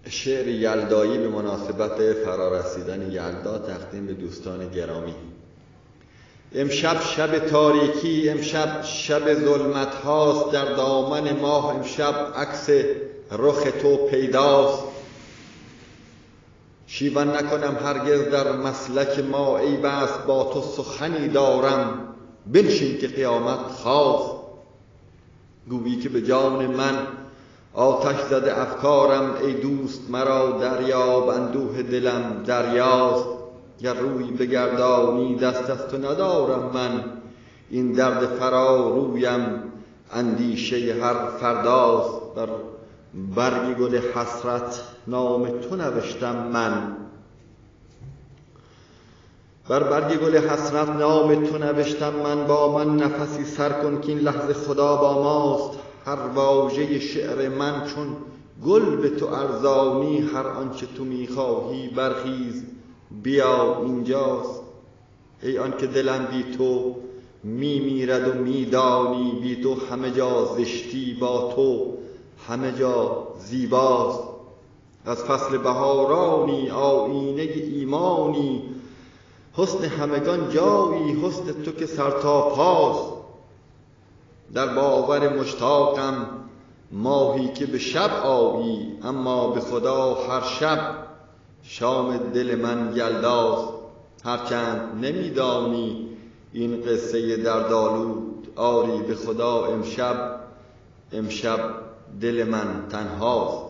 شعر یلدایی به مناسبت فرارسیدن یلدا تقدیم به دوستان گرامی. امشب شب تاریکی، امشب شب ظلمت هاست، در دامن ماه امشب عکس رخ تو پیداست. شیون نکنم هرگز در مسلک ما، ای بس با تو سخنی دارم، بنشین که قیامت خواست. گویی که به جان من آتش زده افکارم، ای دوست مرا دریاب، اندوه دلم دریاست. گر روی بگردانی دست از تو ندارم من، این درد فرا رویم اندیشه هر فرداست. بر برگ گل حسرت نام تو نوشتم من، بر برگ گل حسرت نام تو نوشتم من. با من نفسی سر کن که این لحظه خدا با ماست. هر واژه شعر من چون گل به تو ارزانی، هر آنچه تو میخواهی برخیز بیا اینجاست. ای آن که دلم بی تو میمیرد و میدانی، بی تو همه جا زشتی، با تو همه جا زیباست. از فصل بهارانی آیینه ایمانی، حسن همگان جایی، حسن تو که سر تا پاست. در باور مشتاقم ماهی که به شب آیی، اما به خدا هر شب شام دل من یلداست. هرچند نمیدانی این قصه دردآلود، آری به خدا امشب دل من تنهاست.